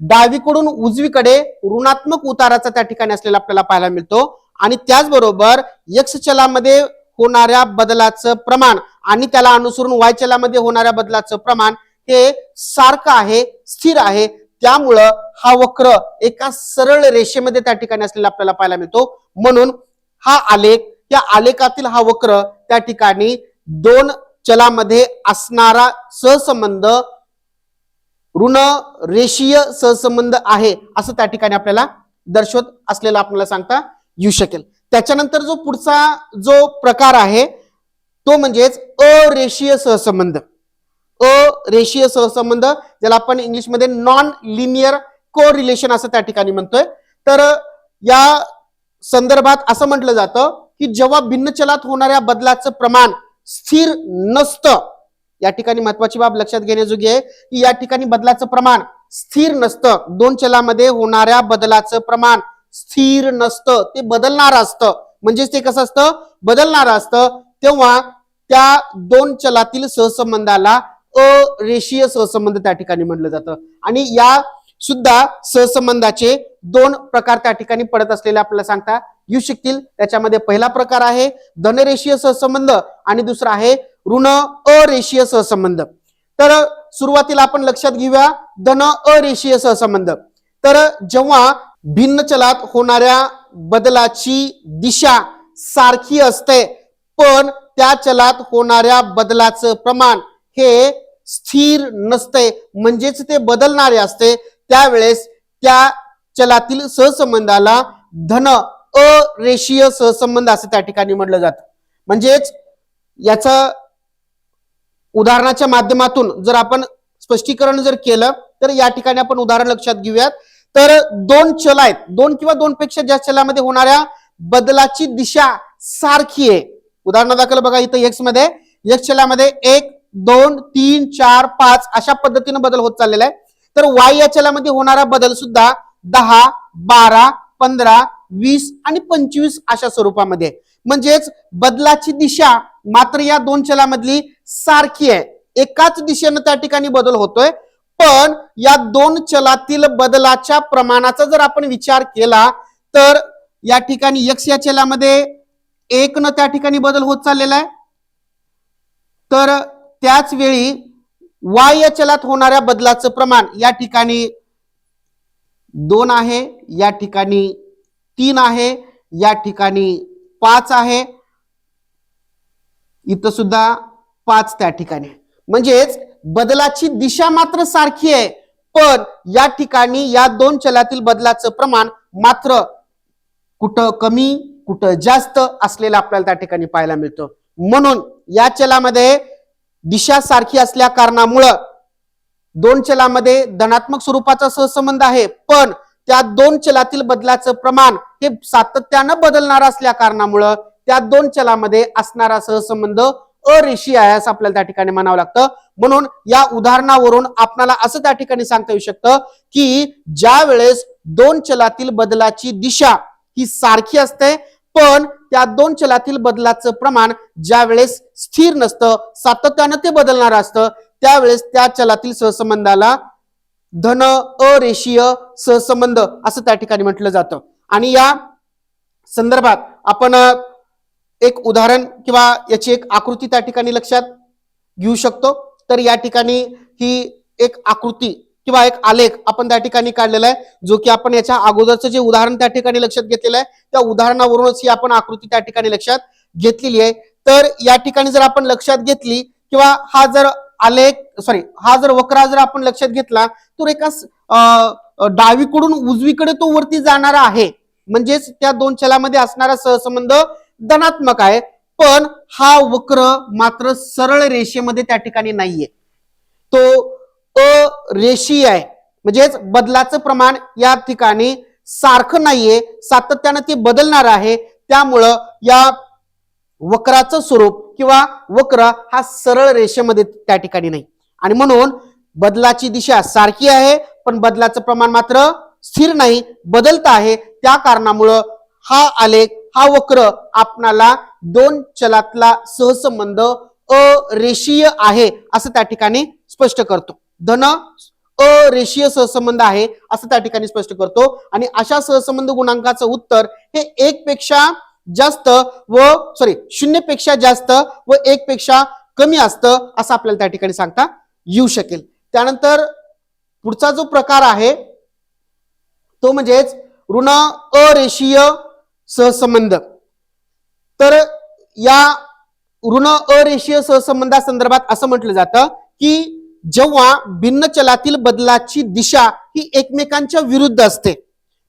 डावीकडून उजवीकडे ऋणात्मक उताराचा त्या ठिकाणी असलेला आपल्याला पाहायला मिळतो. आणि त्याचबरोबर x चलामध्ये होणाऱ्या बदलाचं प्रमाण आणि त्याला अनुसरून y चलामध्ये होणाऱ्या बदलाचं प्रमाण हे सारखं आहे, स्थिर आहे. त्यामुळं हा वक्र एका सरळ रेषेमध्ये त्या ठिकाणी असलेला आपल्याला पाहायला मिळतो. म्हणून हा आलेख, या आलेखातील हा वक्र त्या ठिकाणी दोन चलामध्ये असणारा सहसंबंध ऋण रेषीय सहसंबंध आहे असं त्या ठिकाणी आपल्याला दर्शवत असलेला आपल्याला सांगता येऊ शकेल. त्याच्यानंतर जो पुढचा जो प्रकार आहे तो म्हणजेच अरेषीय सहसंबंध. अरेषीय सहसंबंध ज्याला आपण इंग्लिशमध्ये नॉन लिनियर कोरिलेशन असं त्या ठिकाणी म्हणतोय. तर या संदर्भात असं म्हटलं जातं की जेव्हा भिन्न चलात होणाऱ्या बदलाचं प्रमाण स्थिर नसतं, या ठिकाणी महत्वाची बाब लक्षात घेण्याजोगी आहे की या ठिकाणी बदलाचं प्रमाण स्थिर नसतं. दोन चलामध्ये होणाऱ्या बदलाचं प्रमाण स्थिर नसतं, ते बदलणारं असतं. म्हणजेच ते कसं असतं, बदलणारं असतं. तेव्हा त्या दोन चलातील सहसंबंधाला अरेषीय सहसंबंध त्या ठिकाणी म्हटलं जातं. आणि या सुद्धा सहसंबंधाचे दोन प्रकार त्या ठिकाणी पडत असलेले आपल्याला सांगता येऊ शकतील. त्याच्यामध्ये पहिला प्रकार आहे धनरेषीय सहसंबंध आणि दुसरा आहे ऋण अरेषीय सहसंबंध. तर सुरुवातीला आपण लक्षात घेऊया धन अरेषीय सहसंबंध. तर जेव्हा भिन्न चलात होणाऱ्या बदलाची दिशा सारखी असते पण त्या चलात होणाऱ्या बदलाचं प्रमाण हे स्थिर नसते, म्हणजेच ते बदलणारे असते, त्यावेळेस त्या चलातील सहसंबंधाला धन अरेषीय सहसंबंध असं त्या ठिकाणी म्हटलं जातं. म्हणजेच याचं उदाहरणाच्या माध्यमातून जर आपण स्पष्टीकरण जर केलं तर या ठिकाणी आपण उदाहरण लक्षात घेऊयात. तर दोन चल आहेत, दोन किंवा दोनपेक्षा जास्त चलामध्ये होणाऱ्या बदलाची दिशा सारखी आहे. उदाहरणादाखल बघा इथं x मध्ये, x चलामध्ये 1 2 3 4 5 अशा पद्धतीने बदल होत चाललेला आहे. तर y या चलामध्ये होणारा बदल सुद्धा 10 12 15 20 आणि 25 अशा स्वरूपामध्ये. म्हणजेच बदलाची दिशा मात्र या दोन चलामधली सारखी आहे, एकाच दिशेनं त्या ठिकाणी बदल होतोय. पण या दोन चलातील बदलाच्या प्रमाणाचा जर आपण विचार केला तर या ठिकाणी x या चलामध्ये 1 न त्या ठिकाणी बदल होत चाललेला आहे. तर त्याच वेळी y या चलात होणाऱ्या बदलाचं प्रमाण या ठिकाणी 2 आहे, या ठिकाणी 3 आहे, या ठिकाणी 5 आहे, इथं सुद्धा 5 त्या ठिकाणी. म्हणजेच बदलाची दिशा मात्र सारखी आहे पण या ठिकाणी या दोन चलातील बदलाचं प्रमाण मात्र कुठं कमी कुठं जास्त असलेलं आपल्याला त्या ठिकाणी पाहायला मिळतं. म्हणून या चलामध्ये दिशा सारखी असल्या कारणामुळं दोन चलामध्ये धनात्मक स्वरूपाचा सहसंबंध आहे पण त्या दोन चलातील बदलाचं प्रमाण हे सातत्यानं बदलणार असल्या कारणामुळं त्या दोन चलामध्ये असणारा सहसंबंध अरेषीय आहे असं आपल्याला त्या ठिकाणी म्हणावं लागतं. म्हणून या उदाहरणावरून आपल्याला असं त्या ठिकाणी सांगता येऊ शकतं की ज्या वेळेस दोन चलातील बदलाची दिशा ही सारखी असते पण त्या दोन चलातील बदलाचं प्रमाण ज्या वेळेस स्थिर नसतं, सातत्यानं ते बदलणारं असतं, त्यावेळेस त्या चलातील सहसंबंधाला धन अरेषीय सहसंबंध असं त्या ठिकाणी म्हटलं जातं. आणि या संदर्भात आपण एक उदाहरण किंवा याची एक आकृती त्या ठिकाणी लक्षात घेऊ शकतो. तर या ठिकाणी ही एक आकृती किंवा एक आलेख आपण त्या ठिकाणी काढलेला आहे, जो की आपण याच्या अगोदरचं जे उदाहरण त्या ठिकाणी लक्षात घेतलेलं आहे त्या उदाहरणावरूनच ही आपण आकृती त्या ठिकाणी लक्षात घेतलेली आहे. तर या ठिकाणी जर आपण लक्षात घेतली किंवा हा जर हा जर वक्र जर आपण लक्षात घेतला तर एका डावीकडून उजवीकडे तो वरती जाणारा आहे, म्हणजेच त्या दोन चलामध्ये असणारा सहसंबंध धनात्मक आहे. पण हा वक्र मात्र सरळ रेषेमध्ये त्या ठिकाणी नाहीये, तो अरेषीय आहे, म्हणजेच बदलाचं प्रमाण या ठिकाणी सारखं नाहीये, सातत्यानं ते बदलणार आहे. त्यामुळं या वक्राचं स्वरूप किंवा वक्र हा सरळ रेषेमध्ये त्या ठिकाणी नाही आणि म्हणून बदलाची दिशा सारखी आहे पण बदलाचं प्रमाण मात्र स्थिर नाही, बदलत आहे. त्या कारणामुळं हा आलेख हा वक्र आपणाला दोन चलातला सहसंबंध अरेषीय आहे असं त्या ठिकाणी स्पष्ट करतो. धन अरेषीय सहसंबंध आहे असं त्या ठिकाणी स्पष्ट करतो आणि अशा सहसंबंध गुणांकाचं उत्तर हे 1 पेक्षा जास्त व 0 पेक्षा जास्त व 1 पेक्षा कमी असतं असं आपल्याला त्या ठिकाणी सांगता येऊ शकेल. त्यानंतर पुढचा जो प्रकार आहे तो म्हणजेच ऋण अरेषीय सहसंबंध. तर या ऋण अरेषीय सहसंबंधासंदर्भात असं म्हटलं जातं की जेव्हा भिन्न चलातील बदलाची दिशा ही एकमेकांच्या विरुद्ध असते,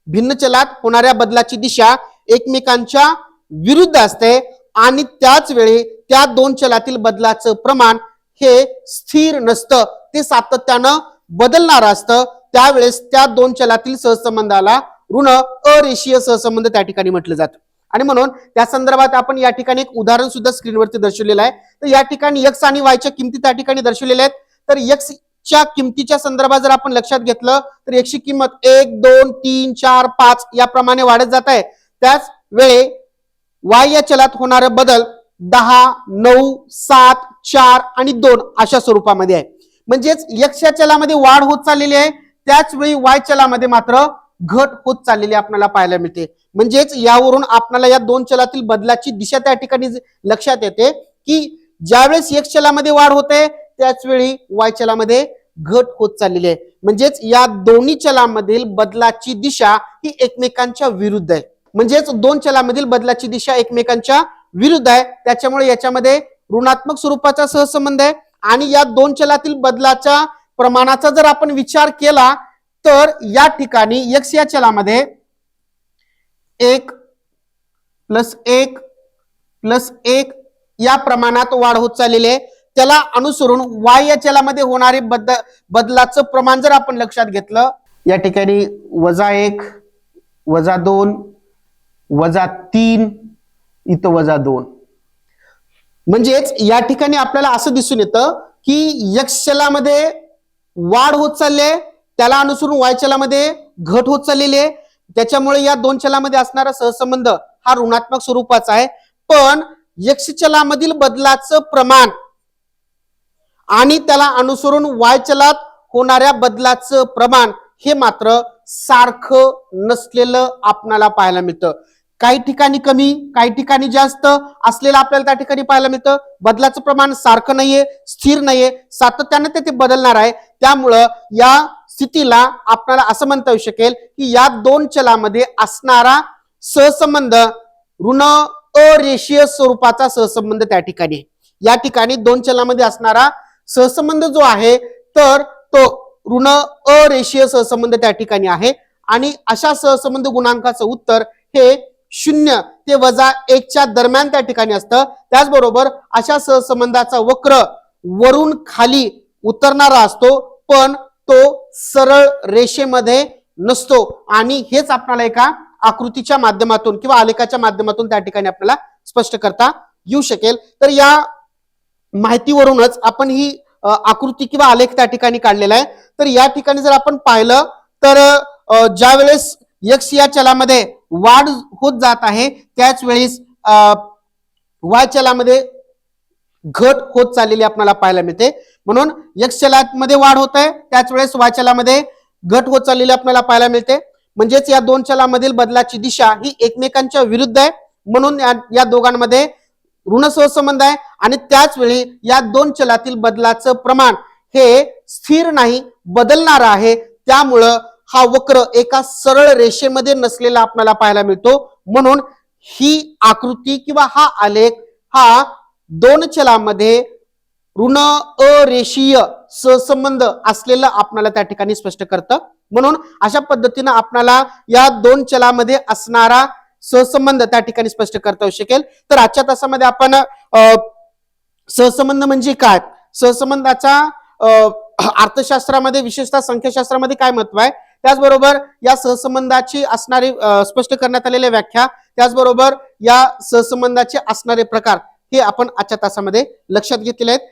भिन्न चलात होणाऱ्या बदलाची दिशा एकमेकांच्या विरुद्ध असते आणि त्याच वेळी त्या दोन चलातील बदलाचं प्रमाण हे स्थिर नसतं, ते सातत्यानं बदलणारं असतं. त्यावेळेस त्या दोन चलातील सहसंबंधाला ऋण अरेषीय सहसंबंध त्या ठिकाणी म्हटलं जातं आणि म्हणून त्या संदर्भात आपण या ठिकाणी एक उदाहरण सुद्धा स्क्रीनवरती दर्शवलेलं आहे. तर या ठिकाणी x आणि y च्या किमती त्या ठिकाणी दर्शवलेल्या आहेत. तर x च्या किमतीच्या संदर्भात जर आपण लक्षात घेतलं तर x ची किंमत 1 2 3 4 5 याप्रमाणे वाढत जात आहे. त्याच वेळी y या चलात होणारे बदल 10 9 7 4 आणि 2 अशा स्वरूपामध्ये आहे. म्हणजेच x या चलामध्ये वाढ होत चाललेली आहे, त्याच वेळी y चलामध्ये मात्र घट होत चाललेली आपल्याला पाहायला मिळते. म्हणजेच यावरून आपल्याला या दोन चलातील बदलाची दिशा त्या ठिकाणी लक्षात येते की ज्यावेळेस x चलामध्ये वाढ होते त्याच वेळी y चलामध्ये घट होत चाललेली आहे. म्हणजेच या दोन्ही चलामधील बदलाची दिशा ही एकमेकांच्या विरुद्ध आहे, म्हणजेच दोन चलामधील बदलाची दिशा एकमेकांच्या विरुद्ध आहे. त्याच्यामुळे याच्यामध्ये ऋणात्मक स्वरूपाचा सहसंबंध आहे आणि या दोन चलातील बदलाच्या प्रमाणाचा जर आपण विचार केला तर या ठिकाणी x या चलामध्ये 1 + 1 + 1 या प्रमाणात वाढ होत चाललेली आहे. त्याला अनुसरून y या चलामध्ये होणारे बदलाचं प्रमाण जर आपण लक्षात घेतलं या ठिकाणी -1 -2 -3 इथं -2. म्हणजेच या ठिकाणी आपल्याला असं दिसून येतं की x चलामध्ये वाढ होत चालली आहे, त्याला अनुसरून y चलामध्ये घट होत चाललेली आहे. त्याच्यामुळे या दोन चलामध्ये असणारा सहसंबंध हा ऋणात्मक स्वरूपाचा आहे. पण x चलामधील बदलाचं प्रमाण आणि त्याला अनुसरून y चलात होणाऱ्या बदलाचं प्रमाण हे मात्र सारखं नसलेलं आपल्याला पाहायला मिळतं. काही ठिकाणी कमी काही ठिकाणी जास्त असलेलं आपल्याला त्या ठिकाणी पाहायला मिळतं. बदलाचं प्रमाण सारखं नाहीये, स्थिर नाहीये, सातत्याने ते बदलणार आहे. त्यामुळं या स्थितीला आपल्याला असं म्हणता येऊ शकेल की या दोन चलामध्ये असणारा सहसंबंध ऋण अरेषीय स्वरूपाचा सहसंबंध त्या ठिकाणी. या ठिकाणी दोन चलामध्ये असणारा सहसंबंध जो आहे तर तो ऋण अरेषीय सहसंबंध त्या ठिकाणी आहे आणि अशा सहसंबंध गुणांकाचं उत्तर हे 0 ते -1 च्या दरम्यान त्या ठिकाणी असतं. त्याचबरोबर अशा सहसंबंधाचा वक्र वरून खाली उतरणारा असतो पण तो सरळ रेषेमध्ये नसतो आणि हेच आपल्याला एका आकृतीच्या माध्यमातून किंवा आलेखाच्या माध्यमातून त्या ठिकाणी आपल्याला स्पष्ट करता येऊ शकेल. तर या माहितीवरूनच आपण ही आकृती किंवा आलेख त्या ठिकाणी काढलेला आहे. तर या ठिकाणी जर आपण पाहिलं तर ज्या वेळेस x या चलामध्ये वाढ होत जात आहे त्याच वेळेस y चलामध्ये घट होत चाललेली आपल्याला पाहायला मिळते. म्हणून x चलामध्ये वाढ होत आहे त्याच वेळेस y चलामध्ये घट होत चाललेली आपल्याला पाहायला मिळते. म्हणजेच या दोन चलामधील बदलाची दिशा ही एकमेकांच्या विरुद्ध आहे, म्हणून या दोघांमध्ये ऋण सहसंबंध आहे आणि त्याच वेळी या दोन चलातील बदलाचं प्रमाण हे स्थिर नाही, बदलणारा आहे. त्यामुळं हा वक्र एका सरळ रेषेमध्ये नसलेला आपल्याला पाहायला मिळतो. म्हणून ही आकृती किंवा हा आलेख हा दोन चलामध्ये ऋण अरेषीय सहसंबंध असलेलं आपल्याला त्या ठिकाणी स्पष्ट करतं. म्हणून अशा पद्धतीनं आपल्याला या दोन चलामध्ये असणारा सहसंबंध त्या ठिकाणी स्पष्ट करता येऊ शकेल. तर आजच्या तासामध्ये आपण सहसंबंध म्हणजे काय, सहसंबंधाचा अर्थशास्त्रामध्ये विशेषतः संख्याशास्त्रामध्ये काय महत्व आहे, त्याचबरोबर या सहसंबंधाची असणारी स्पष्ट करण्यात आलेल्या व्याख्या, त्याचबरोबर या सहसंबंधाचे असणारे प्रकार हे आपण आजच्या तासामध्ये लक्षात घेतलेले आहेत.